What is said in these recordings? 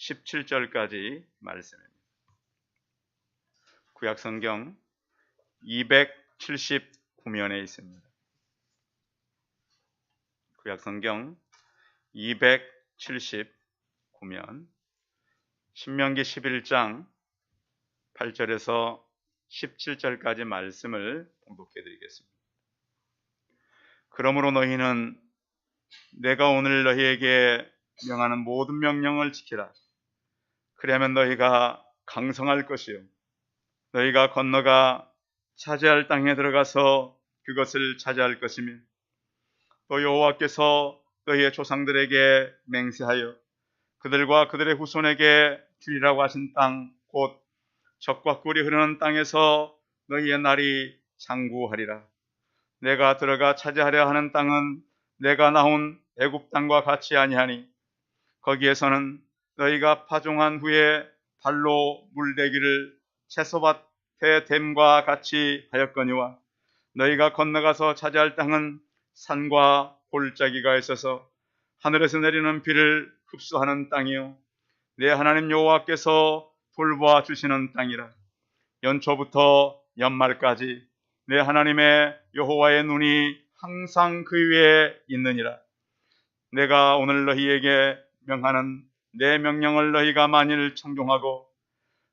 17절까지 말씀입니다. 구약성경 279면에 있습니다. 구약성경 279면 신명기 11장 8절에서 17절까지 말씀을 봉독해 드리겠습니다. 그러므로 너희는 내가 오늘 너희에게 명하는 모든 명령을 지키라. 그러면 너희가 강성할 것이요 너희가 건너가 차지할 땅에 들어가서 그것을 차지할 것이며 또 여호와께서 너희의 조상들에게 맹세하여 그들과 그들의 후손에게 주리라고 하신 땅 곧 젖과 꿀이 흐르는 땅에서 너희의 날이 장구하리라. 내가 들어가 차지하려 하는 땅은 내가 나온 애굽 땅과 같이 아니하니 거기에서는 너희가 파종한 후에 발로 물대기를 채소밭의 댐과 같이 하였거니와 너희가 건너가서 차지할 땅은 산과 골짜기가 있어서 하늘에서 내리는 비를 흡수하는 땅이요 내 하나님 여호와께서 돌보아 주시는 땅이라. 연초부터 연말까지 내 하나님의 여호와의 눈이 항상 그 위에 있느니라. 내가 오늘 너희에게 명하는 내 명령을 너희가 만일 청종하고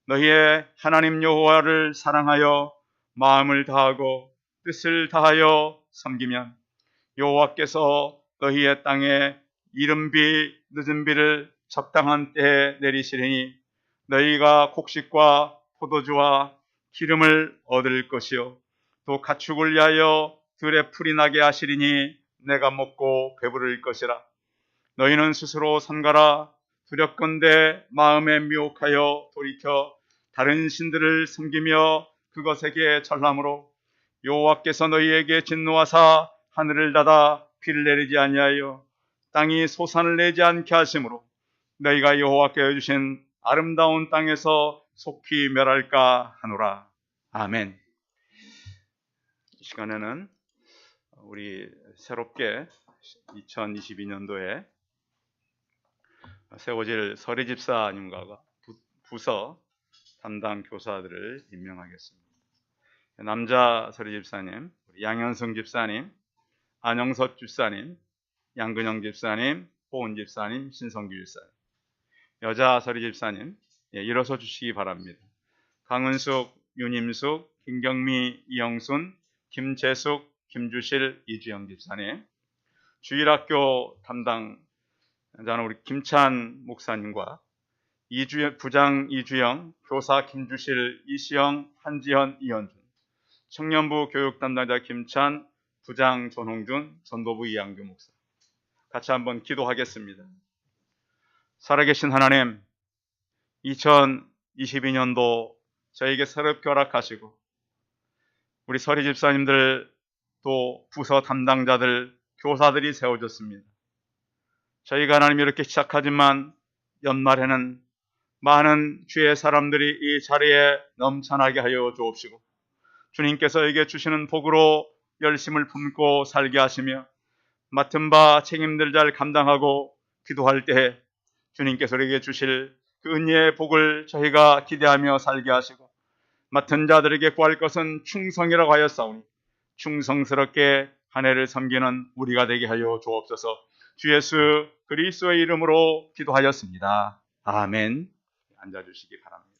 너희의 하나님 여호와를 사랑하여 마음을 다하고 뜻을 다하여 섬기면 여호와께서 너희의 땅에 이른 비 늦은 비를 적당한 때에 내리시리니 너희가 곡식과 포도주와 기름을 얻을 것이요 또 가축을 위하여 들에 풀이 나게 하시리니 내가 먹고 배부를 것이라. 너희는 스스로 삼가라. 두렵건대 마음에 미혹하여 돌이켜 다른 신들을 섬기며 그것에게 절함으로 여호와께서 너희에게 진노하사 하늘을 닫아 비를 내리지 아니하여 땅이 소산을 내지 않게 하심으로 너희가 여호와께 주신 아름다운 땅에서 속히 멸할까 하노라. 아멘. 이 시간에는 우리 새롭게 2022년도에 세워질 서리 집사님과 부서 담당 교사들을 임명하겠습니다. 남자 서리 집사님, 양현성 집사님, 안영섭 집사님, 양근영 집사님, 호은 집사님, 신성규 집사님. 여자 서리 집사님, 일어서 주시기 바랍니다. 강은숙, 윤임숙, 김경미, 이영순, 김재숙, 김주실, 이주영 집사님. 주일학교 담당자는 우리 김찬 목사님과 부장 이주영, 교사 김주실, 이시영, 한지현, 이현준. 청년부 교육 담당자 김찬, 부장 전홍준, 전도부 이양규 목사. 같이 한번 기도하겠습니다. 살아계신 하나님, 2022년도 저에게 새롭게 허락하시고 우리 서리 집사님들 또 부서 담당자들, 교사들이 세워졌습니다. 저희가 하나님 이렇게 시작하지만 연말에는 많은 주의 사람들이 이 자리에 넘쳐나게 하여 주옵시고 주님께서 에게 주시는 복으로 열심을 품고 살게 하시며 맡은 바 책임들 잘 감당하고 기도할 때 주님께서 우리에게 주실 그 은혜의 복을 저희가 기대하며 살게 하시고 맡은 자들에게 구할 것은 충성이라고 하였사오니 충성스럽게 한 해를 섬기는 우리가 되게 하여 주옵소서. 주 예수 그리스도의 이름으로 기도하였습니다. 아멘. 앉아주시기 바랍니다.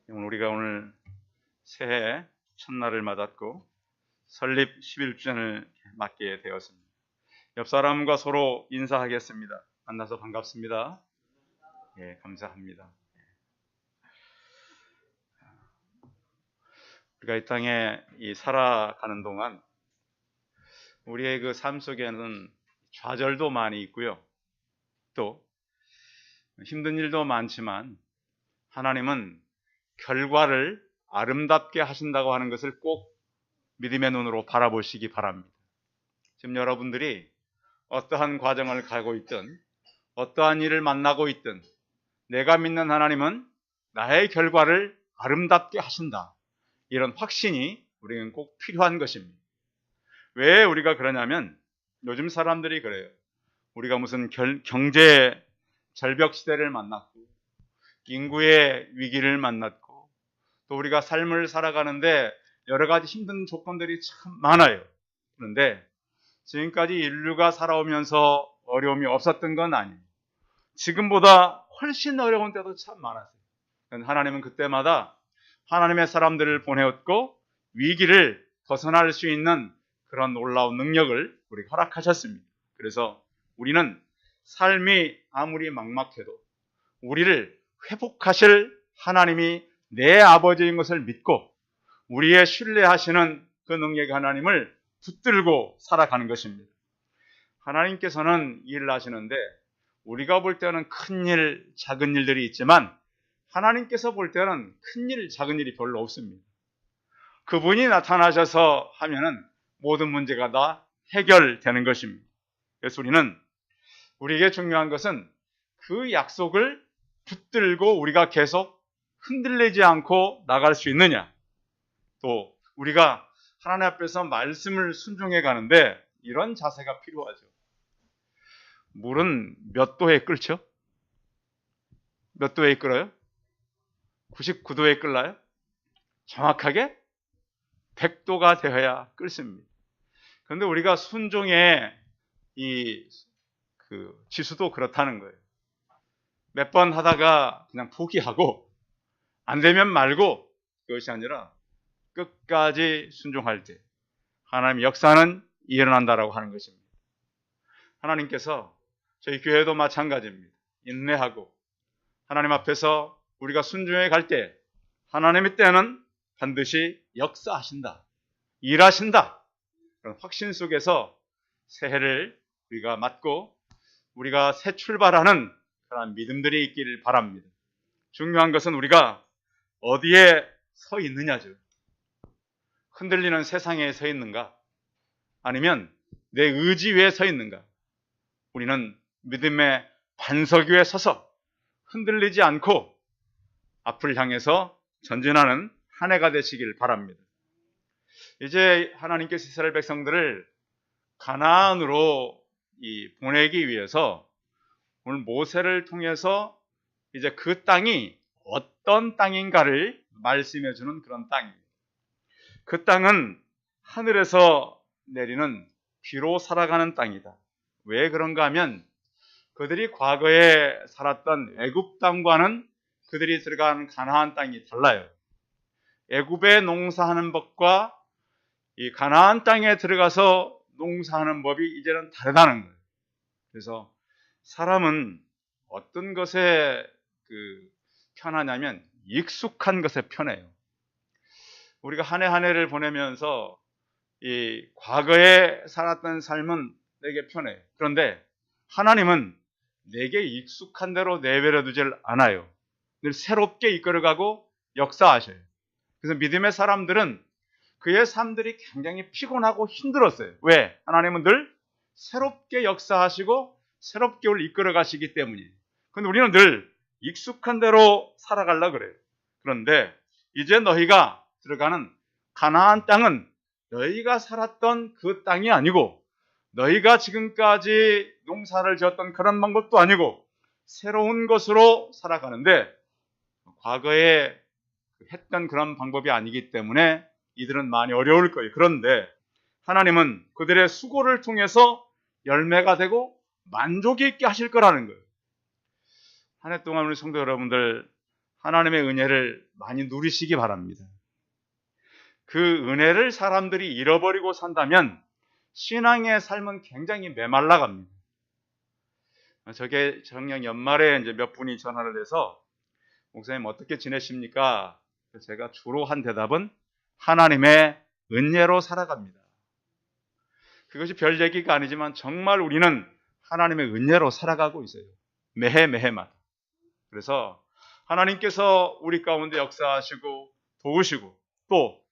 우리가 오늘 새해 첫날을 맞았고 설립 11주년을 맞게 되었습니다. 옆 사람과 서로 인사하겠습니다. 만나서 반갑습니다. 예, 감사합니다. 우리가 이 땅에 살아가는 동안 우리의 그 삶 속에는 좌절도 많이 있고요. 또 힘든 일도 많지만 하나님은 결과를 아름답게 하신다고 하는 것을 꼭 믿음의 눈으로 바라보시기 바랍니다. 지금 여러분들이 어떠한 과정을 가고 있든 어떠한 일을 만나고 있든 내가 믿는 하나님은 나의 결과를 아름답게 하신다. 이런 확신이 우리는 꼭 필요한 것입니다. 왜 우리가 그러냐면 요즘 사람들이 그래요. 우리가 무슨 경제 절벽 시대를 만났고 인구의 위기를 만났고 또 우리가 삶을 살아가는데 여러 가지 힘든 조건들이 참 많아요. 그런데 지금까지 인류가 살아오면서 어려움이 없었던 건 아니에요. 지금보다 훨씬 어려운 때도 참 많았어요. 하나님은 그때마다 하나님의 사람들을 보내었고 위기를 벗어날 수 있는 그런 놀라운 능력을 우리 허락하셨습니다. 그래서 우리는 삶이 아무리 막막해도 우리를 회복하실 하나님이 내 아버지인 것을 믿고 우리의 신뢰하시는 그 능력의 하나님을 붙들고 살아가는 것입니다. 하나님께서는 일을 하시는데 우리가 볼 때는 큰 일, 작은 일들이 있지만 하나님께서 볼 때는 큰 일, 작은 일이 별로 없습니다. 그분이 나타나셔서 하면은 모든 문제가 다 해결되는 것입니다. 그래서 우리에게 중요한 것은 그 약속을 붙들고 우리가 계속 흔들리지 않고 나갈 수 있느냐. 또 우리가 하나님 앞에서 말씀을 순종해 가는데 이런 자세가 필요하죠. 물은 몇 도에 끓죠? 몇 도에 끓어요? 99도에 끓나요? 정확하게 100도가 되어야 끓습니다. 그런데 우리가 순종의 지수도 그렇다는 거예요. 몇 번 하다가 그냥 포기하고 안 되면 말고 그것이 아니라 끝까지 순종할 때 하나님의 역사는 일어난다라고 하는 것입니다. 하나님께서 저희 교회도 마찬가지입니다. 인내하고 하나님 앞에서 우리가 순종해 갈 때 하나님의 때는 반드시 역사하신다. 일하신다. 그런 확신 속에서 새해를 우리가 맞고 우리가 새 출발하는 그런 믿음들이 있기를 바랍니다. 중요한 것은 우리가 어디에 서 있느냐죠. 흔들리는 세상에 서 있는가? 아니면 내 의지 위에 서 있는가? 우리는 믿음의 반석 위에 서서 흔들리지 않고 앞을 향해서 전진하는 한 해가 되시길 바랍니다. 이제 하나님께서 이스라엘 백성들을 가나안으로 보내기 위해서 오늘 모세를 통해서 이제 그 땅이 어떤 땅인가를 말씀해 주는 그런 땅입니다. 그 땅은 하늘에서 내리는 비로 살아가는 땅이다. 왜 그런가 하면 그들이 과거에 살았던 애굽 땅과는 그들이 들어간 가나안 땅이 달라요. 애굽에 농사하는 법과 이 가나안 땅에 들어가서 농사하는 법이 이제는 다르다는 거예요. 그래서 사람은 어떤 것에 편하냐면 익숙한 것에 편해요. 우리가 한 해 한 해를 보내면서 이 과거에 살았던 삶은 내게 편해요. 그런데 하나님은 내게 익숙한 대로 내버려 두질 않아요. 늘 새롭게 이끌어가고 역사하셔요. 그래서 믿음의 사람들은 그의 삶들이 굉장히 피곤하고 힘들었어요. 왜? 하나님은 늘 새롭게 역사하시고 새롭게 우리를 이끌어가시기 때문이에요. 그런데 우리는 늘 익숙한 대로 살아가려고 그래요. 그런데 이제 너희가 들어가는 가나안 땅은 너희가 살았던 그 땅이 아니고 너희가 지금까지 농사를 지었던 그런 방법도 아니고 새로운 것으로 살아가는데 과거에 했던 그런 방법이 아니기 때문에 이들은 많이 어려울 거예요. 그런데 하나님은 그들의 수고를 통해서 열매가 되고 만족이 있게 하실 거라는 거예요. 한 해 동안 우리 성도 여러분들 하나님의 은혜를 많이 누리시기 바랍니다. 그 은혜를 사람들이 잃어버리고 산다면 신앙의 삶은 굉장히 메말라 갑니다. 저게 작년 연말에 이제 몇 분이 전화를 해서 목사님 어떻게 지내십니까? 제가 주로 한 대답은 하나님의 은혜로 살아갑니다. 그것이 별 얘기가 아니지만 정말 우리는 하나님의 은혜로 살아가고 있어요. 매해마다. 그래서 하나님께서 우리 가운데 역사하시고 도우시고 또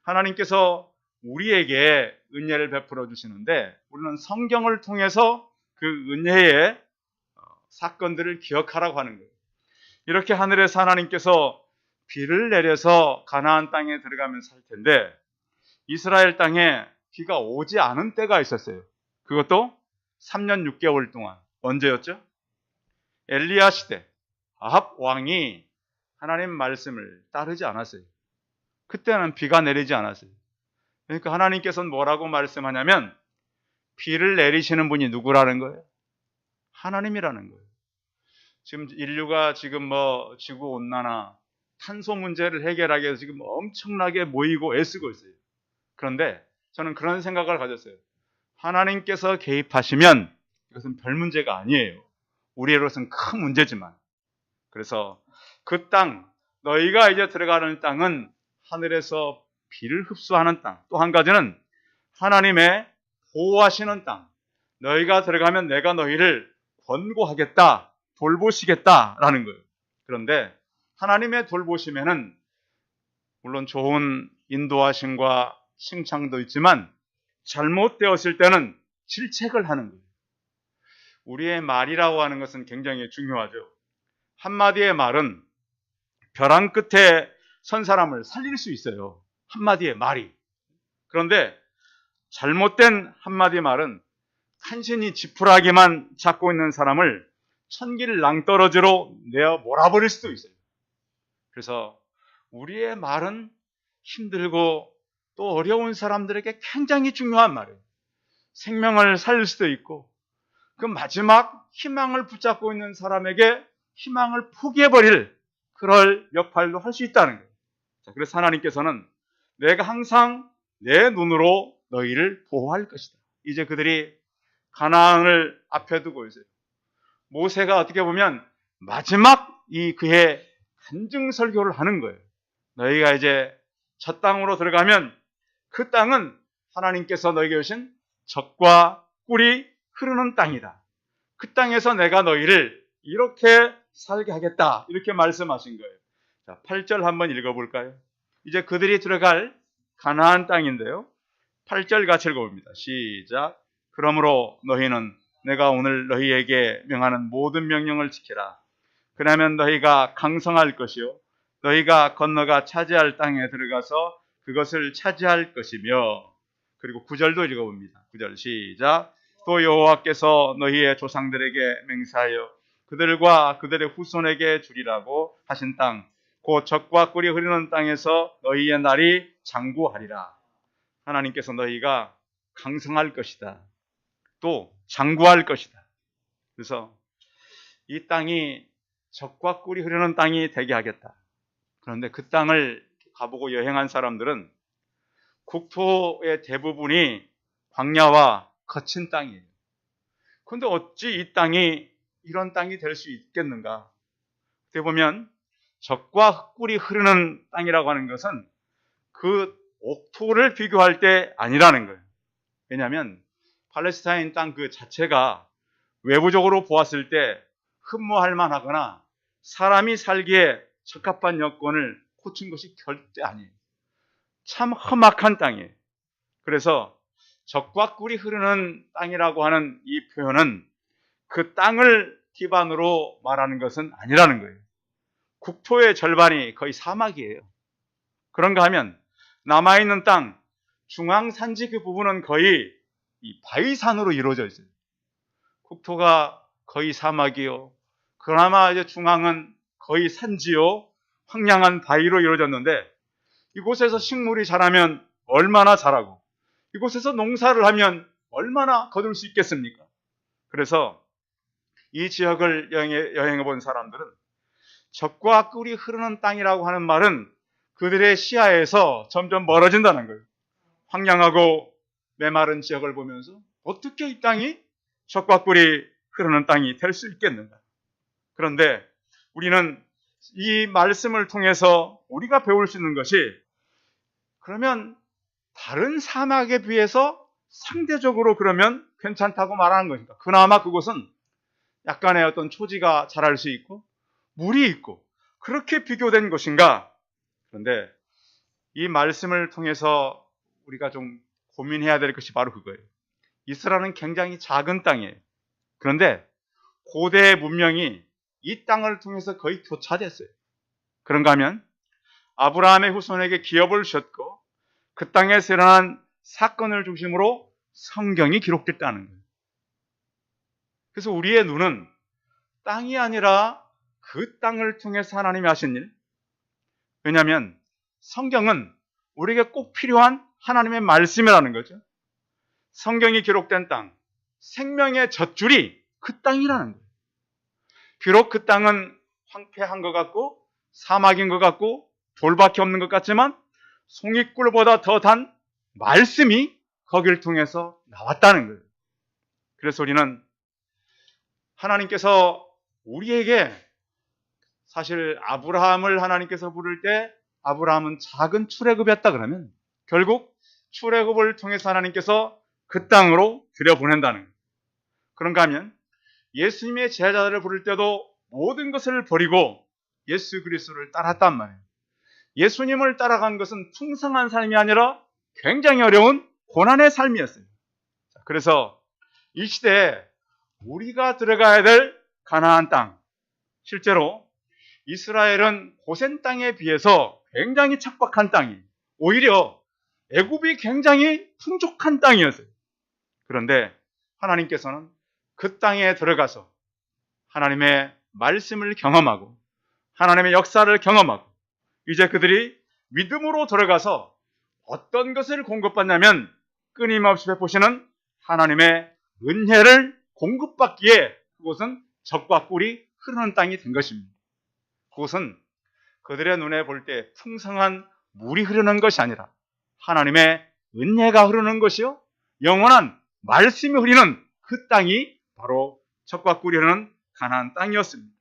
하나님께서 우리에게 은혜를 베풀어 주시는데 우리는 성경을 통해서 그 은혜의 사건들을 기억하라고 하는 거예요. 이렇게 하늘에서 하나님께서 비를 내려서 가나안 땅에 들어가면 살 텐데 이스라엘 땅에 비가 오지 않은 때가 있었어요. 그것도 3년 6개월 동안. 언제였죠? 엘리야 시대. 아합 왕이 하나님 말씀을 따르지 않았어요. 그때는 비가 내리지 않았어요. 그러니까 하나님께서는 뭐라고 말씀하냐면 비를 내리시는 분이 누구라는 거예요? 하나님이라는 거예요. 지금 인류가 지금 지구 온난화, 탄소 문제를 해결하기 위해서 지금 엄청나게 모이고 애쓰고 있어요. 그런데 저는 그런 생각을 가졌어요. 하나님께서 개입하시면 이것은 별 문제가 아니에요. 우리로서는 큰 문제지만. 그래서 그 땅, 너희가 이제 들어가는 땅은 하늘에서 비를 흡수하는 땅. 또 한 가지는 하나님의 보호하시는 땅. 너희가 들어가면 내가 너희를 권고하겠다, 돌보시겠다라는 거예요. 그런데 하나님의 돌보심에는 물론 좋은 인도하심과 칭찬도 있지만 잘못되었을 때는 질책을 하는 거예요. 우리의 말이라고 하는 것은 굉장히 중요하죠. 한마디의 말은 벼랑 끝에 선 사람을 살릴 수 있어요. 한마디의 말이. 그런데 잘못된 한마디 말은 간신히 지푸라기만 잡고 있는 사람을 천길 낭떠러지로 내어 몰아버릴 수도 있어요. 그래서 우리의 말은 힘들고 또 어려운 사람들에게 굉장히 중요한 말이에요. 생명을 살릴 수도 있고 그 마지막 희망을 붙잡고 있는 사람에게 희망을 포기해버릴 그럴 역할도 할 수 있다는 거예요. 그래서 하나님께서는 내가 항상 내 눈으로 너희를 보호할 것이다. 이제 그들이 가나안을 앞에 두고 있어요. 모세가 어떻게 보면 마지막 그의 간증 설교를 하는 거예요. 너희가 이제 저 땅으로 들어가면 그 땅은 하나님께서 너희에게 주신 젖과 꿀이 흐르는 땅이다. 그 땅에서 내가 너희를 이렇게 살게 하겠다. 이렇게 말씀하신 거예요. 자, 8절 한번 읽어볼까요? 이제 그들이 들어갈 가나안 땅인데요. 8절 같이 읽어봅니다. 시작. 그러므로 너희는 내가 오늘 너희에게 명하는 모든 명령을 지키라. 그러면 너희가 강성할 것이요 너희가 건너가 차지할 땅에 들어가서 그것을 차지할 것이며. 그리고 9절도 읽어봅니다. 9절 시작. 또 여호와께서 너희의 조상들에게 맹세하여 그들과 그들의 후손에게 주리라고 하신 땅 곧 젖과 꿀이 흐르는 땅에서 너희의 날이 장구하리라. 하나님께서 너희가 강성할 것이다. 또 장구할 것이다. 그래서 이 땅이 젖과 꿀이 흐르는 땅이 되게 하겠다. 그런데 그 땅을 가보고 여행한 사람들은 국토의 대부분이 광야와 거친 땅이에요. 그런데 어찌 이 땅이 이런 땅이 될 수 있겠는가? 어떻게 보면 젖과 꿀이 흐르는 땅이라고 하는 것은 그 옥토를 비교할 때 아니라는 거예요. 왜냐하면 팔레스타인 땅 그 자체가 외부적으로 보았을 때 흠모할 만하거나 사람이 살기에 적합한 여건을 갖춘 것이 절대 아니에요. 참 험악한 땅이에요. 그래서 젖과 꿀이 흐르는 땅이라고 하는 이 표현은 그 땅을 기반으로 말하는 것은 아니라는 거예요. 국토의 절반이 거의 사막이에요. 그런가 하면 남아있는 땅 중앙산지 그 부분은 거의 이 바위산으로 이루어져 있어요. 국토가 거의 사막이요. 그나마 이제 중앙은 거의 산지요. 황량한 바위로 이루어졌는데 이곳에서 식물이 자라면 얼마나 자라고 이곳에서 농사를 하면 얼마나 거둘 수 있겠습니까? 그래서 이 지역을 여행해 본 사람들은 젖과 꿀이 흐르는 땅이라고 하는 말은 그들의 시야에서 점점 멀어진다는 거예요. 황량하고 메마른 지역을 보면서 어떻게 이 땅이 젖과 꿀이 흐르는 땅이 될 수 있겠는가? 그런데 우리는 이 말씀을 통해서 우리가 배울 수 있는 것이 그러면 다른 사막에 비해서 상대적으로 그러면 괜찮다고 말하는 것인가? 그나마 그곳은 약간의 어떤 초지가 자랄 수 있고 물이 있고 그렇게 비교된 것인가? 그런데 이 말씀을 통해서 우리가 좀 고민해야 될 것이 바로 그거예요. 이스라엘은 굉장히 작은 땅이에요. 그런데 고대 문명이 이 땅을 통해서 거의 교차됐어요. 그런가 하면 아브라함의 후손에게 기업을 주셨고 그 땅에서 일어난 사건을 중심으로 성경이 기록됐다는 거예요. 그래서 우리의 눈은 땅이 아니라 그 땅을 통해서 하나님이 하신 일. 왜냐하면 성경은 우리에게 꼭 필요한 하나님의 말씀이라는 거죠. 성경이 기록된 땅, 생명의 젖줄이 그 땅이라는 거예요. 비록 그 땅은 황폐한 것 같고 사막인 것 같고 돌밖에 없는 것 같지만 송이꿀보다 더 단 말씀이 거기를 통해서 나왔다는 거예요. 그래서 우리는 하나님께서 우리에게, 사실 아브라함을 하나님께서 부를 때 아브라함은 작은 출애굽이었다 그러면 결국 출애굽을 통해서 하나님께서 그 땅으로 들여보낸다는 거예요. 그런가 하면 예수님의 제자들을 부를 때도 모든 것을 버리고 예수 그리스도를 따랐단 말이에요. 예수님을 따라간 것은 풍성한 삶이 아니라 굉장히 어려운 고난의 삶이었어요. 그래서 이 시대에 우리가 들어가야 될 가나안 땅, 실제로 이스라엘은 고센 땅에 비해서 굉장히 척박한 땅이에요. 오히려 애굽이 굉장히 풍족한 땅이었어요. 그런데 하나님께서는 그 땅에 들어가서 하나님의 말씀을 경험하고 하나님의 역사를 경험하고 이제 그들이 믿음으로 들어가서 어떤 것을 공급받냐면 끊임없이 베푸시는 하나님의 은혜를 공급받기에 그곳은 젖과 꿀이 흐르는 땅이 된 것입니다. 그것은 그들의 눈에 볼 때 풍성한 물이 흐르는 것이 아니라 하나님의 은혜가 흐르는 것이요 영원한 말씀이 흐르는 그 땅이 바로 젖과 꿀이 흐르는 가나안 땅이었습니다.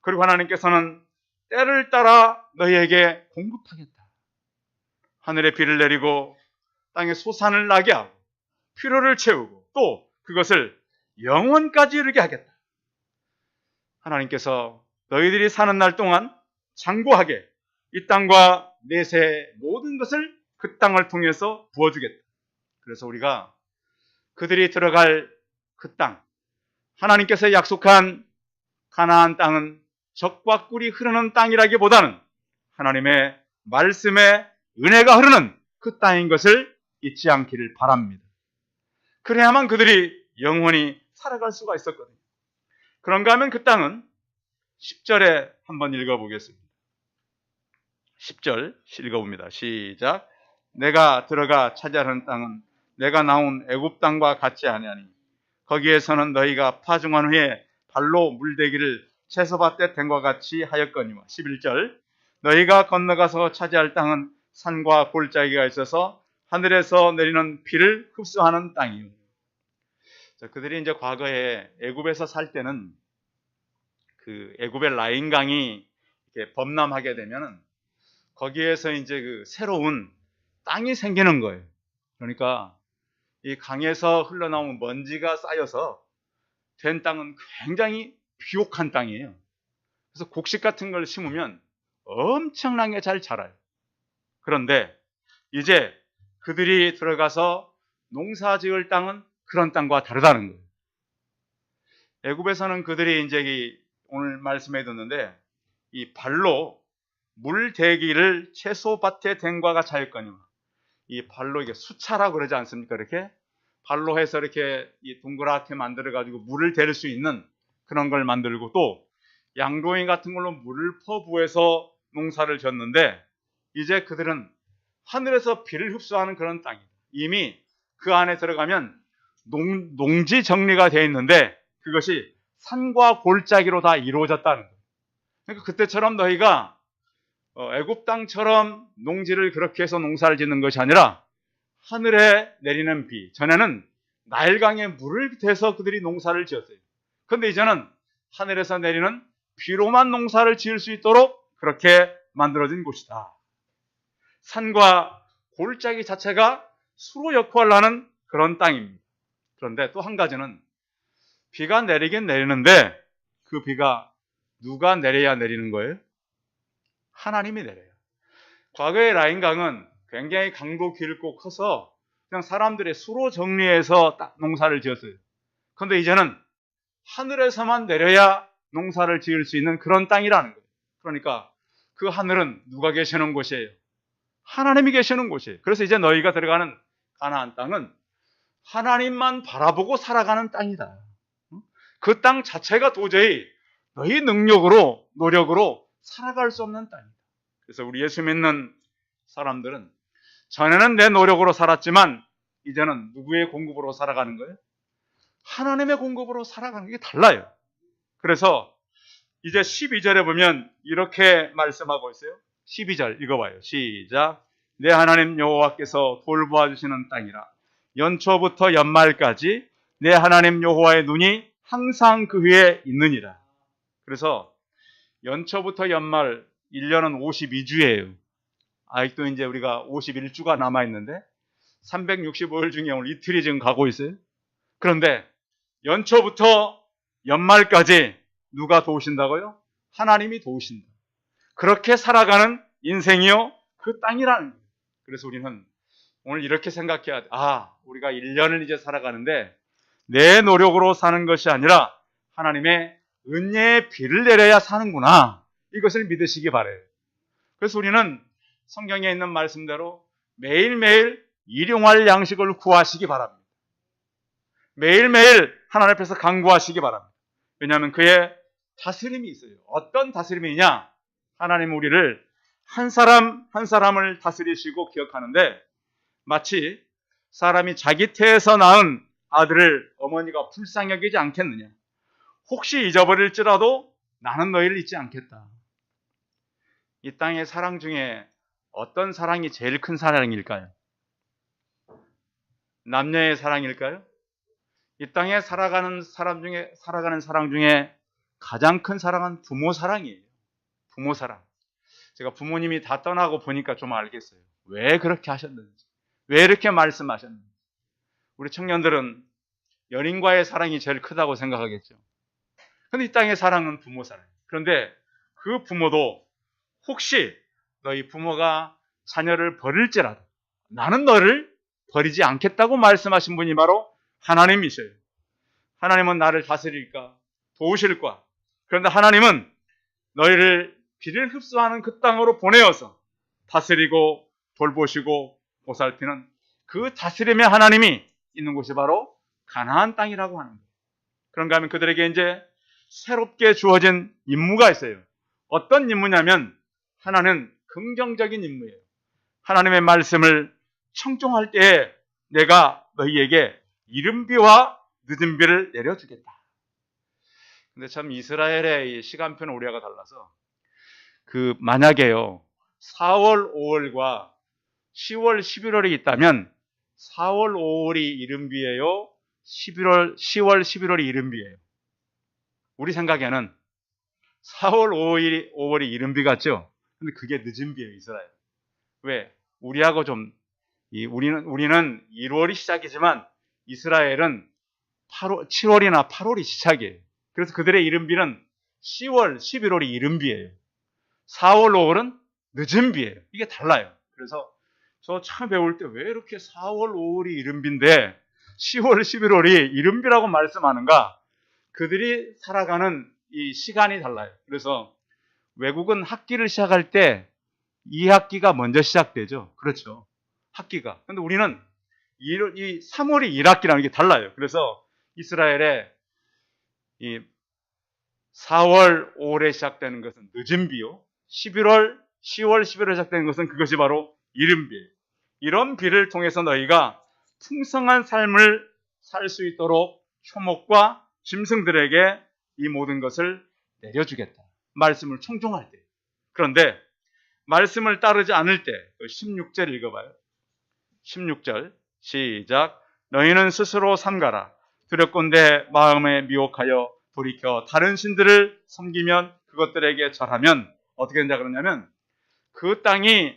그리고 하나님께서는 때를 따라 너희에게 공급하겠다. 하늘에 비를 내리고 땅에 소산을 나게 하고 필요를 채우고 또 그것을 영원까지 이르게 하겠다. 하나님께서 너희들이 사는 날 동안 장구하게 이 땅과 내세 모든 것을 그 땅을 통해서 부어주겠다. 그래서 우리가 그들이 들어갈 그 땅, 하나님께서 약속한 가나안 땅은 젖과 꿀이 흐르는 땅이라기보다는 하나님의 말씀의 은혜가 흐르는 그 땅인 것을 잊지 않기를 바랍니다. 그래야만 그들이 영원히 살아갈 수가 있었거든요. 그런가 하면 그 땅은 10절에 한번 읽어보겠습니다. 10절 읽어봅니다. 시작. 내가 들어가 차지하는 땅은 내가 나온 애굽 땅과 같지 아니하니 거기에서는 너희가 파종한 후에 발로 물대기를 채소밭에 된 것 같이 하였거니와. 11절 너희가 건너가서 차지할 땅은 산과 골짜기가 있어서 하늘에서 내리는 비를 흡수하는 땅이요. 그들이 이제 과거에 애굽에서 살 때는 그 애굽의 라인 강이 이렇게 범람하게 되면은 거기에서 이제 그 새로운 땅이 생기는 거예요. 그러니까 이 강에서 흘러나온 먼지가 쌓여서 된 땅은 굉장히 비옥한 땅이에요. 그래서 곡식 같은 걸 심으면 엄청나게 잘 자라요. 그런데 이제 그들이 들어가서 농사 지을 땅은 그런 땅과 다르다는 거예요. 애굽에서는 그들이 이제 오늘 말씀해 뒀는데 이 발로 물대기를 채소밭에 댄 것과 차였거니와. 이 발로 이게 수차라고 그러지 않습니까? 이렇게 발로 해서 이렇게 이 동그랗게 만들어 가지고 물을 댈 수 있는 그런 걸 만들고 또 양동이 같은 걸로 물을 퍼부어서 농사를 졌는데 이제 그들은 하늘에서 비를 흡수하는 그런 땅이에요. 이미 그 안에 들어가면 농지 정리가 되어 있는데 그것이 산과 골짜기로 다 이루어졌다는 거예요. 그러니까 그때처럼 너희가 애굽 땅처럼 농지를 그렇게 해서 농사를 짓는 것이 아니라 하늘에 내리는 비, 전에는 나일강에 물을 대서 그들이 농사를 지었어요. 그런데 이제는 하늘에서 내리는 비로만 농사를 지을 수 있도록 그렇게 만들어진 곳이다. 산과 골짜기 자체가 수로 역할을 하는 그런 땅입니다. 그런데 또 한 가지는 비가 내리긴 내리는데 그 비가 누가 내려야 내리는 거예요? 하나님이 내려요. 과거의 라인강은 굉장히 강도 길고 커서 그냥 사람들의 수로 정리해서 농사를 지었어요. 그런데 이제는 하늘에서만 내려야 농사를 지을 수 있는 그런 땅이라는 거예요. 그러니까 그 하늘은 누가 계시는 곳이에요? 하나님이 계시는 곳이에요. 그래서 이제 너희가 들어가는 가나안 땅은 하나님만 바라보고 살아가는 땅이다. 그 땅 자체가 도저히 너희 능력으로, 노력으로 살아갈 수 없는 땅이다. 그래서 우리 예수 믿는 사람들은 전에는 내 노력으로 살았지만 이제는 누구의 공급으로 살아가는 거예요? 하나님의 공급으로 살아가는 게 달라요. 그래서 이제 12절에 보면 이렇게 말씀하고 있어요. 12절 읽어봐요. 시작. 내 하나님 여호와께서 돌보아 주시는 땅이라. 연초부터 연말까지 내 하나님 여호와의 눈이 항상 그 위에 있느니라. 그래서 연초부터 연말 1년은 52주예요. 아직도 이제 우리가 51주가 남아있는데 365일 중에 오늘 이틀이 지금 가고 있어요. 그런데 연초부터 연말까지 누가 도우신다고요? 하나님이 도우신다. 그렇게 살아가는 인생이요, 그 땅이라는 거예요. 그래서 우리는 오늘 이렇게 생각해야 돼. 우리가 1년을 이제 살아가는데 내 노력으로 사는 것이 아니라 하나님의 은혜의 비를 내려야 사는구나. 이것을 믿으시기 바라요. 그래서 우리는 성경에 있는 말씀대로 매일매일 일용할 양식을 구하시기 바랍니다. 매일매일 하나님 앞에서 간구하시기 바랍니다. 왜냐하면 그의 다스림이 있어요. 어떤 다스림이냐? 하나님 우리를 한 사람 한 사람을 다스리시고 기억하는데 마치 사람이 자기 태에서 낳은 아들을 어머니가 불쌍히 여기지 않겠느냐? 혹시 잊어버릴지라도 나는 너희를 잊지 않겠다. 이 땅의 사랑 중에 어떤 사랑이 제일 큰 사랑일까요? 남녀의 사랑일까요? 이 땅에 살아가는 사랑 중에 가장 큰 사랑은 부모 사랑이에요. 부모 사랑. 제가 부모님이 다 떠나고 보니까 좀 알겠어요. 왜 그렇게 하셨는지, 왜 이렇게 말씀하셨는지. 우리 청년들은 연인과의 사랑이 제일 크다고 생각하겠죠. 그런데 이 땅의 사랑은 부모 사랑. 그런데 그 부모도 혹시 너희 부모가 자녀를 버릴지라도 나는 너를 버리지 않겠다고 말씀하신 분이 바로 하나님이셔요. 하나님은 나를 다스릴까? 도우실까? 그런데 하나님은 너희를 비를 흡수하는 그 땅으로 보내어서 다스리고 돌보시고 보살피는 그 다스림의 하나님이 있는 곳이 바로 가나안 땅이라고 하는 거예요. 그런가 하면 그들에게 이제 새롭게 주어진 임무가 있어요. 어떤 임무냐면 하나는 긍정적인 임무예요. 하나님의 말씀을 청종할 때에 내가 너희에게 이른비와 늦은비를 내려주겠다. 근데 참 이스라엘의 시간표는 우리와 달라서 만약에요 4월, 5월과 10월, 11월이 있다면 4월, 5월이 이른비예요. 10월, 11월이 이른비예요. 우리 생각에는 4월, 5월이 이른비 같죠? 근데 그게 늦은비예요, 이스라엘. 왜? 우리하고 우리는 1월이 시작이지만 이스라엘은 7월이나 8월이 시작이에요. 그래서 그들의 이른비는 10월, 11월이 이른비예요. 4월, 5월은 늦은비예요. 이게 달라요. 그래서 저 처음 배울 때 왜 이렇게 4월, 5월이 이른비인데 10월, 11월이 이른비라고 말씀하는가? 그들이 살아가는 이 시간이 달라요. 그래서 외국은 학기를 시작할 때 2학기가 먼저 시작되죠. 그렇죠. 학기가. 근데 우리는 이 3월이 1학기라는 게 달라요. 그래서 이스라엘의 이 4월, 5월에 시작되는 것은 늦은 비요. 10월, 11월에 시작되는 것은 그것이 바로 이른 비예요. 이런 비를 통해서 너희가 풍성한 삶을 살 수 있도록 초목과 짐승들에게 이 모든 것을 내려주겠다. 말씀을 청종할 때. 그런데 말씀을 따르지 않을 때 16절 읽어봐요. 16절 시작. 너희는 스스로 삼가라. 두렵건대 마음에 미혹하여 돌이켜 다른 신들을 섬기면 그것들에게 절하면 어떻게 된다 그러냐면 그 땅이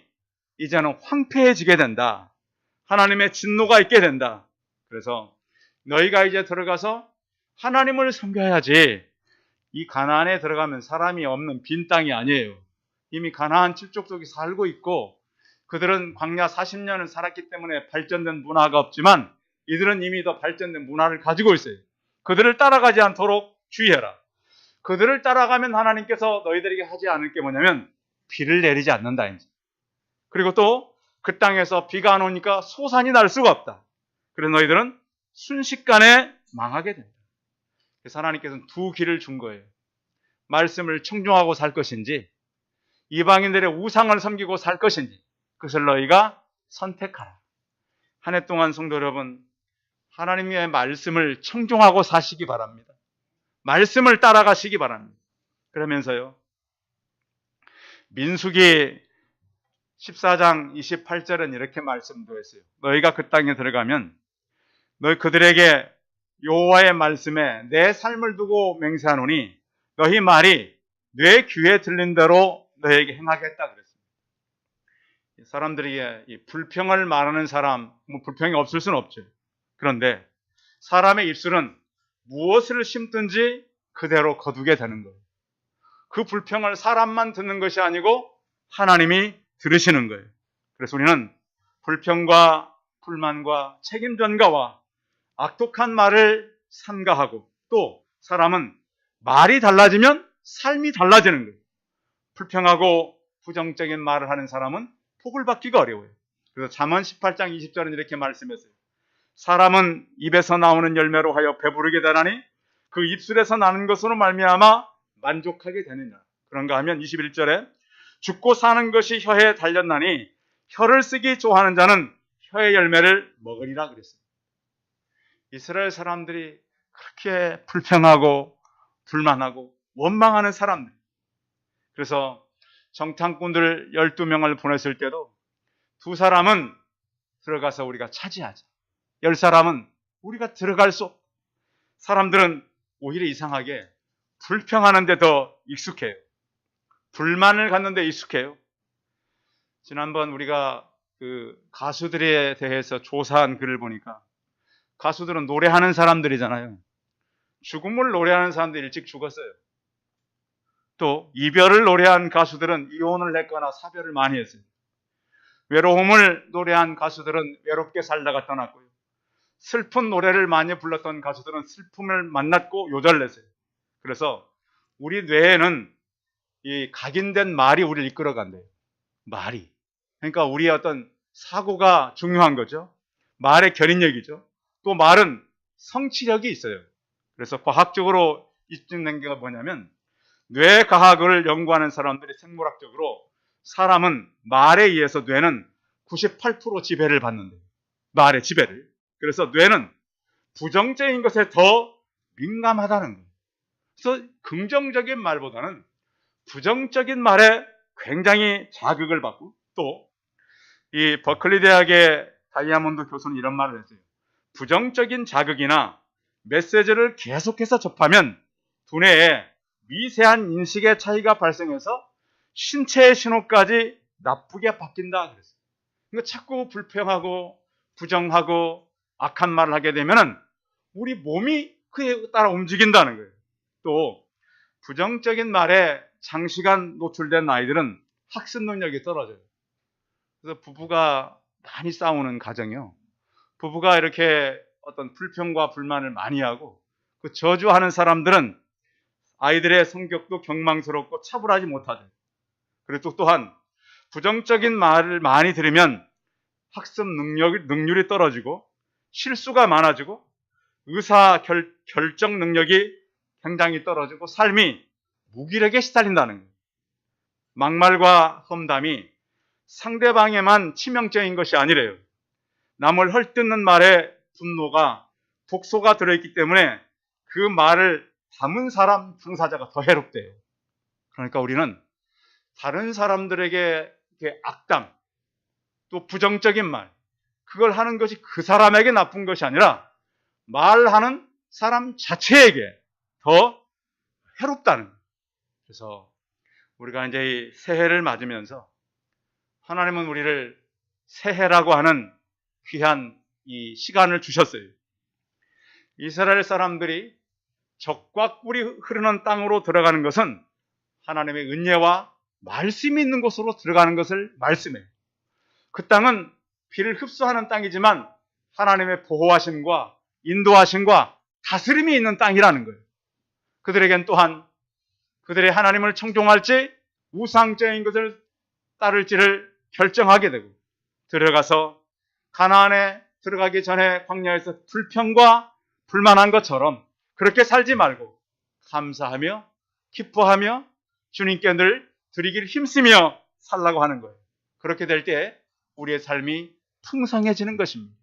이제는 황폐해지게 된다. 하나님의 진노가 있게 된다. 그래서 너희가 이제 들어가서 하나님을 섬겨야지. 이 가나안에 들어가면 사람이 없는 빈 땅이 아니에요. 이미 가나안 칠족속이 살고 있고 그들은 광야 40년을 살았기 때문에 발전된 문화가 없지만 이들은 이미 더 발전된 문화를 가지고 있어요. 그들을 따라가지 않도록 주의해라. 그들을 따라가면 하나님께서 너희들에게 하지 않을 게 뭐냐면 비를 내리지 않는다. 이제. 그리고 또 그 땅에서 비가 안 오니까 소산이 날 수가 없다. 그래서 너희들은 순식간에 망하게 된다. 그래서 하나님께서는 두 길을 준 거예요. 말씀을 청종하고 살 것인지 이방인들의 우상을 섬기고 살 것인지 그것을 너희가 선택하라. 한 해 동안 성도 여러분, 하나님의 말씀을 청종하고 사시기 바랍니다. 말씀을 따라가시기 바랍니다. 그러면서요, 민수기 14장 28절은 이렇게 말씀드렸어요. 너희가 그 땅에 들어가면 너희 그들에게 여호와의 말씀에 내 삶을 두고 맹세하노니 너희 말이 내 귀에 들린 대로 너희에게 행하겠다 그랬습니다. 사람들이 이 불평을 말하는 사람, 불평이 없을 수는 없죠. 그런데 사람의 입술은 무엇을 심든지 그대로 거두게 되는 거예요. 그 불평을 사람만 듣는 것이 아니고 하나님이 들으시는 거예요. 그래서 우리는 불평과 불만과 책임 전가와 악독한 말을 삼가하고 또 사람은 말이 달라지면 삶이 달라지는 거예요. 불평하고 부정적인 말을 하는 사람은 복을 받기가 어려워요. 그래서 잠언 18장 20절은 이렇게 말씀했어요. 사람은 입에서 나오는 열매로 하여 배부르게 되나니 그 입술에서 나는 것으로 말미암아 만족하게 되느냐. 그런가 하면 21절에 죽고 사는 것이 혀에 달렸나니 혀를 쓰기 좋아하는 자는 혀의 열매를 먹으리라 그랬습니다. 이스라엘 사람들이 그렇게 불평하고 불만하고 원망하는 사람들. 그래서 정탐꾼들 12명을 보냈을 때도 두 사람은 들어가서 우리가 차지하자. 10사람은 우리가 들어갈 수 없다. 사람들은 오히려 이상하게 불평하는 데 더 익숙해요. 불만을 갖는 데 익숙해요. 지난번 우리가 그 가수들에 대해서 조사한 글을 보니까 가수들은 노래하는 사람들이잖아요. 죽음을 노래하는 사람들이 일찍 죽었어요. 또 이별을 노래한 가수들은 이혼을 했거나 사별을 많이 했어요. 외로움을 노래한 가수들은 외롭게 살다가 떠났고요. 슬픈 노래를 많이 불렀던 가수들은 슬픔을 만났고 요절냈어요. 그래서 우리 뇌에는 이 각인된 말이 우리를 이끌어간대요. 말이. 그러니까 우리의 어떤 사고가 중요한 거죠. 말의 결인력이죠. 또 말은 성취력이 있어요. 그래서 과학적으로 입증된 게 뭐냐면 뇌과학을 연구하는 사람들이 생물학적으로 사람은 말에 의해서 뇌는 98% 지배를 받는데요. 말의 지배를. 그래서 뇌는 부정적인 것에 더 민감하다는 거예요. 그래서 긍정적인 말보다는 부정적인 말에 굉장히 자극을 받고 또 이 버클리 대학의 다이아몬드 교수는 이런 말을 했어요. 부정적인 자극이나 메시지를 계속해서 접하면 두뇌에 미세한 인식의 차이가 발생해서 신체의 신호까지 나쁘게 바뀐다 그랬어요. 그러니까 자꾸 불평하고 부정하고 악한 말을 하게 되면은 우리 몸이 그에 따라 움직인다는 거예요. 또 부정적인 말에 장시간 노출된 아이들은 학습 능력이 떨어져요. 그래서 부부가 많이 싸우는 가정이요. 부부가 이렇게 어떤 불평과 불만을 많이 하고 그 저주하는 사람들은 아이들의 성격도 경망스럽고 차분하지 못하죠. 그리고 또한 부정적인 말을 많이 들으면 학습 능률이 떨어지고 실수가 많아지고 결정 능력이 굉장히 떨어지고 삶이 무기력에 시달린다는 거예요. 막말과 험담이 상대방에만 치명적인 것이 아니래요. 남을 헐뜯는 말에 분노가 독소가 들어있기 때문에 그 말을 담은 사람 당사자가 더 해롭대요. 그러니까 우리는 다른 사람들에게 악담 또 부정적인 말 그걸 하는 것이 그 사람에게 나쁜 것이 아니라 말하는 사람 자체에게 더 해롭다는 거예요. 그래서 우리가 이제 이 새해를 맞으면서 하나님은 우리를 새해라고 하는 귀한 이 시간을 주셨어요. 이스라엘 사람들이 적과 꿀이 흐르는 땅으로 들어가는 것은 하나님의 은혜와 말씀이 있는 곳으로 들어가는 것을 말씀해요. 그 땅은 비를 흡수하는 땅이지만 하나님의 보호하심과 인도하심과 다스림이 있는 땅이라는 거예요. 그들에겐 또한 그들의 하나님을 청종할지 우상적인 것을 따를지를 결정하게 되고 들어가서 가나안에 들어가기 전에 광야에서 불평과 불만한 것처럼 그렇게 살지 말고 감사하며 기뻐하며 주님께 늘 드리기를 힘쓰며 살라고 하는 거예요. 그렇게 될 때 우리의 삶이 풍성해지는 것입니다.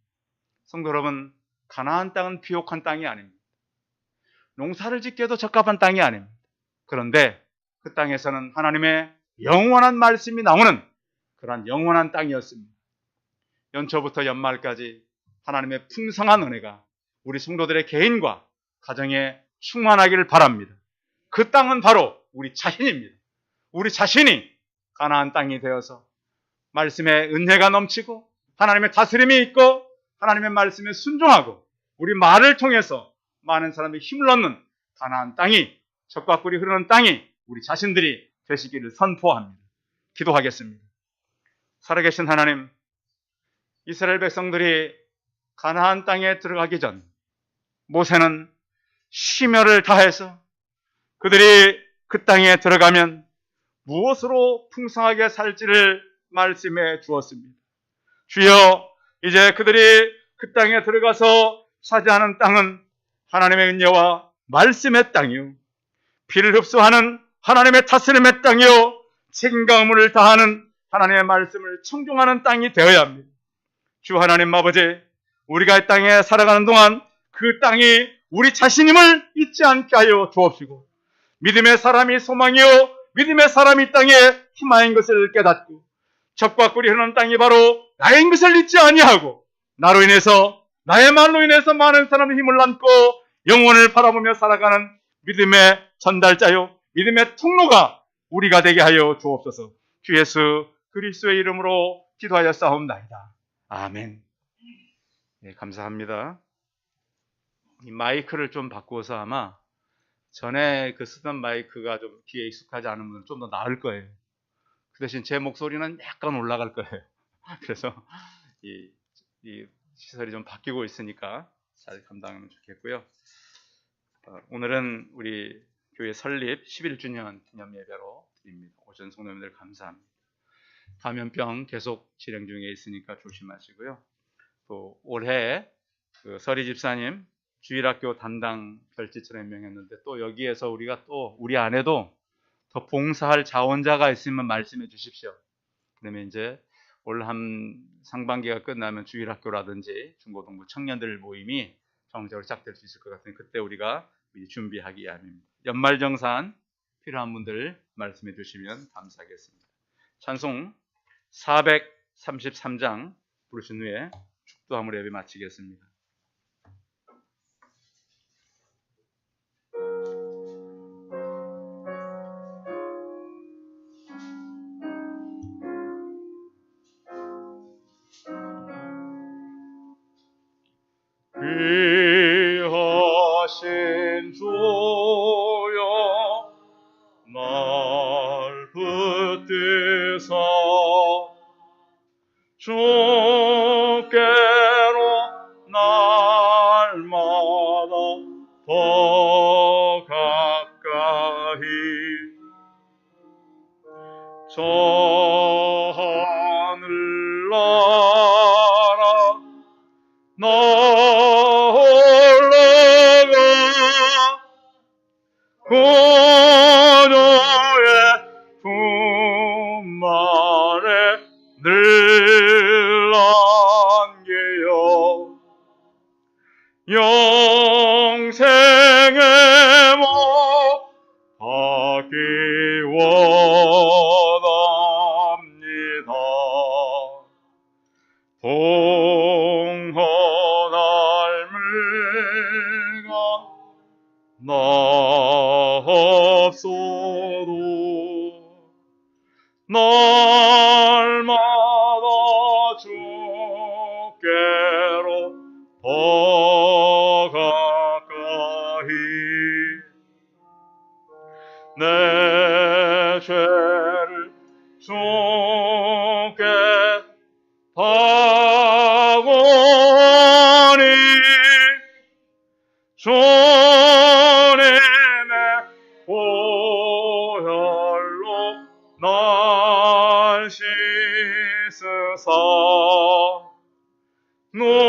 성도 여러분, 가나안 땅은 비옥한 땅이 아닙니다. 농사를 짓기에도 적합한 땅이 아닙니다. 그런데 그 땅에서는 하나님의 영원한 말씀이 나오는 그러한 영원한 땅이었습니다. 연초부터 연말까지 하나님의 풍성한 은혜가 우리 성도들의 개인과 가정에 충만하기를 바랍니다. 그 땅은 바로 우리 자신입니다. 우리 자신이 가나안 땅이 되어서 말씀의 은혜가 넘치고 하나님의 다스림이 있고 하나님의 말씀에 순종하고 우리 말을 통해서 많은 사람이 힘을 얻는 가나안 땅이, 젖과 꿀이 흐르는 땅이 우리 자신들이 되시기를 선포합니다. 기도하겠습니다. 살아계신 하나님, 이스라엘 백성들이 가나안 땅에 들어가기 전 모세는 심혈을 다해서 그들이 그 땅에 들어가면 무엇으로 풍성하게 살지를 말씀해 주었습니다. 주여, 이제 그들이 그 땅에 들어가서 차지하는 땅은 하나님의 은혜와 말씀의 땅이요, 피를 흡수하는 하나님의 다스림의 땅이요, 책임과 의무를 다하는 하나님의 말씀을 청종하는 땅이 되어야 합니다. 주 하나님 아버지, 우리가 이 땅에 살아가는 동안 그 땅이 우리 자신임을 잊지 않게 하여 주옵시고, 믿음의 사람이 소망이요 믿음의 사람이 이 땅에 희망인 것을 깨닫고 젖과 꿀이 흐르는 땅이 바로 나인 것을 잊지 아니하고 나로 인해서, 나의 말로 인해서 많은 사람의 힘을 얻고 영혼을 바라보며 살아가는 믿음의 전달자요 믿음의 통로가 우리가 되게 하여 주옵소서. 주 예수 그리스도의 이름으로 기도하여 싸움나이다. 아멘. 네, 감사합니다. 이 마이크를 좀 바꾸어서 아마 전에 쓰던 마이크가 좀 귀에 익숙하지 않은 분은 좀 더 나을 거예요. 그 대신 제 목소리는 약간 올라갈 거예요. 그래서 이 시설이 좀 바뀌고 있으니까 잘 감당하면 좋겠고요. 오늘은 우리 교회 설립 11주년 기념 예배로 드립니다. 오전 성도님들 감사합니다. 감염병 계속 진행 중에 있으니까 조심하시고요. 또 올해 서리 집사님 주일학교 담당 별지처럼 임명했는데 또 여기에서 우리가 또 우리 안에도 더 봉사할 자원자가 있으면 말씀해 주십시오. 그러면 이제 올 한 상반기가 끝나면 주일학교라든지 중고등부 청년들 모임이 정적으로 시작될 수 있을 것 같으니 그때 우리가 준비하기 위함입니다. 연말정산 필요한 분들 말씀해 주시면 감사하겠습니다. 찬송 433장 부르신 후에 축도함으로 예배 마치겠습니다. 귀하신 주여 날 붙드사 주께로 날마다 더 가까이 저 하늘나라 나 올라가 그녀의 품안에 늘 안겨요 영생의 목 받기 원합니다. 봉헌할 물건 나 없어도 날마다 주께로 더 가까이 내 죄를 주께 박오니 주님의 보혈로 날 씻으사 눈보다도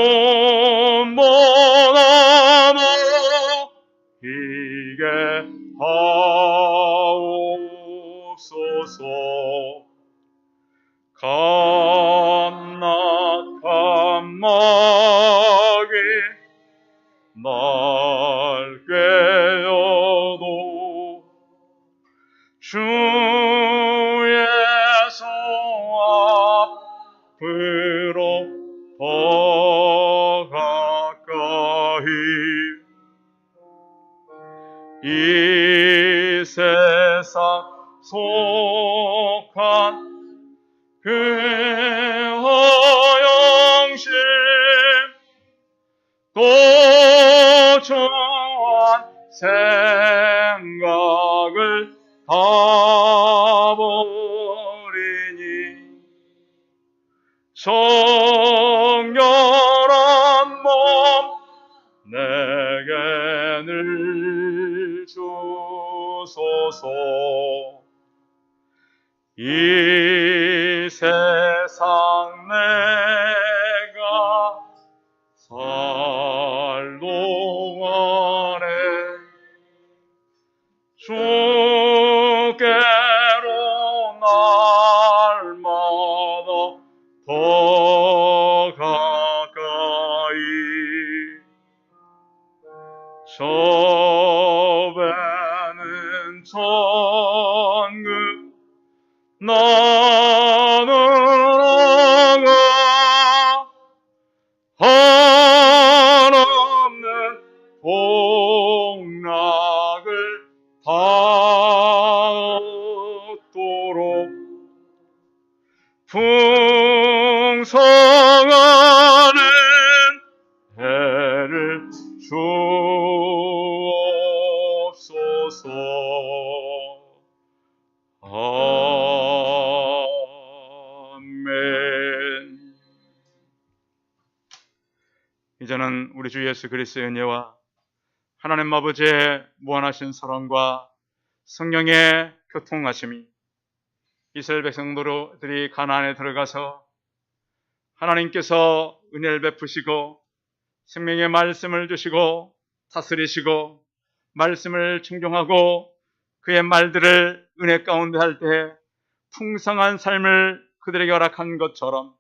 주의 소 앞으로 더 가까이 이 세상 속한 그 허영심 또 좋아한 생각을 다 버리니 정결한 몸 내게 늘 주소서. 이 세상 내가 살 동안에 주께로 날마다 더 가까이 저 배는 천국 나누러가 한없는 복락을 다 얻도록 풍성하는 해를 주옵소서. 아멘. 이제는 우리 주 예수 그리스도의 은혜와 하나님 아버지의 무한하신 사랑과 성령의 교통하심이 이스라엘 백성들이 가나안에 들어가서 하나님께서 은혜를 베푸시고 생명의 말씀을 주시고 다스리시고 말씀을 충종하고 그의 말들을 은혜 가운데 할 때 풍성한 삶을 그들에게 허락한 것처럼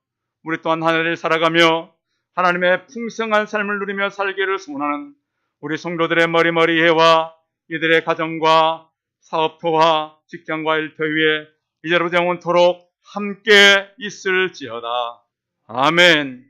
우리 또한 하늘을 살아가며 하나님의 풍성한 삶을 누리며 살기를 소원하는 우리 성도들의 머리머리해와 이들의 가정과 사업터와 직장과 일터 위에 이제로부터 영원토록 함께 있을지어다. 아멘.